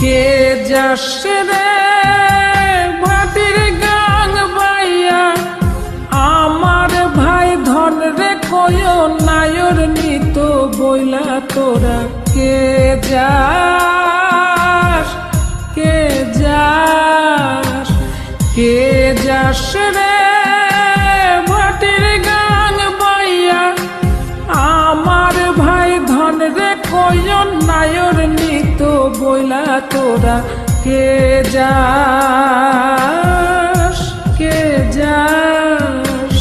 কে যাস রে ভাটির গাং বাইয়া, আমার ভাই ধন রে কয় নায়র নিত বইলা তোরা কে যাস, কে যাস, কে যাস রে ভাটির গাং বাইয়া, আমার ভাই ধন রে কয় নায়র নিত বইলা তোরা কে যাস, কে যাস।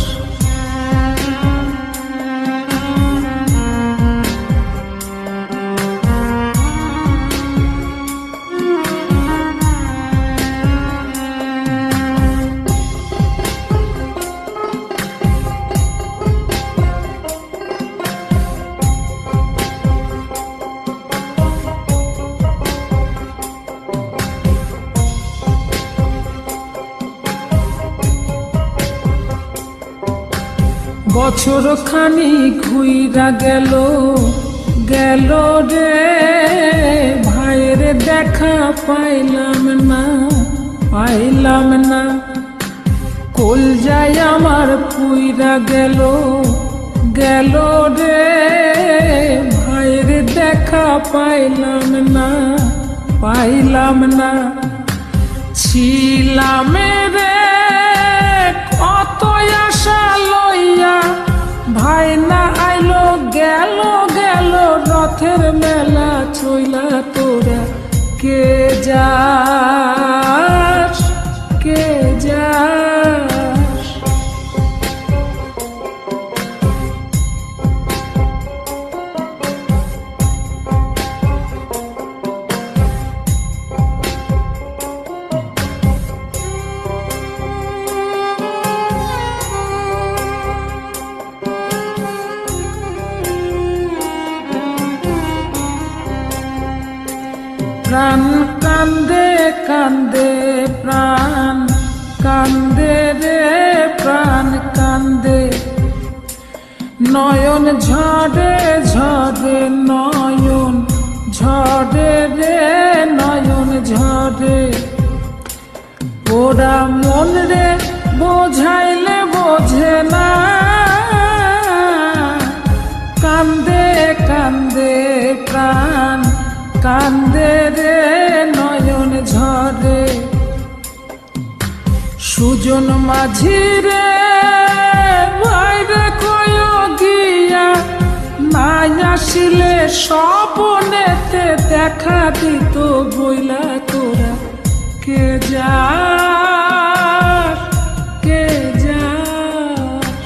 বছর খানি ঘুইরা গেল গেল রে, ভাইয়ের দেখা পাইলাম না, পাইলাম না। কোল যায় আমার পুইরা গেল গেল রে, ভাইয়ের দেখা পাইলাম না, পাইলাম না। ছিলাম রে কত আশা লইয়া, ভাই না আইলো গেল গেল রথের মেলা চইলা তোরা কে যাস, কে যাস। প্রাণ কান্দে কান্দে, প্রাণ কান্দে রে, প্রাণ কান্দে। নয়ন ঝরে ঝরে, নয়ন ঝরে রে, নয়ন ঝরে। ওরা মন রে বোঝাইলে বোঝে না, কান্দে কান্দে প্রাণ কান্দে রে, নয়ন ঝরে। সুজন মাঝি রে ভাইরে কয় গিয়া, নাই আসিলে স্বপনেতে দেখা দিত বইলা তোরা কে যাস, কে যাস।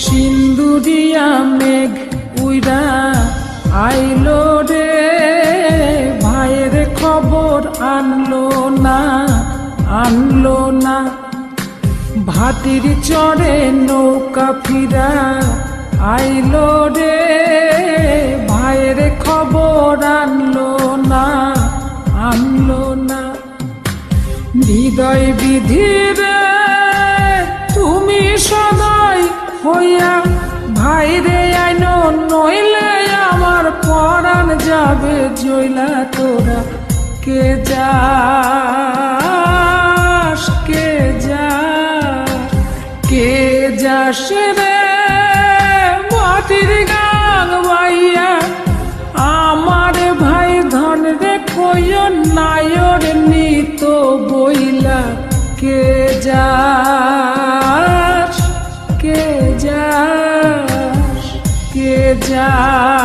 সিন্দুরিয়া মেঘ উইরা আইলো রে, ভাইয়ের খবর আনলো না, আনলো না। ভাটির চড়ে নৌকা ফিরা আইলো রে, ভাইয়ের খবর আনলো না, আনলো না। হৃদয় বিধিরে তুমি সদয় হইয়া ভাইরে আইনো, নইলে আমার পরাণ যাবে জইলা তোরা কে যাস, কে যাস, কে যাস রে মাটির গাং বাইয়া, আমার ভাই ধন রে কয় নায়র নিত বইলা কে যাস, কে যাস, কে যাস।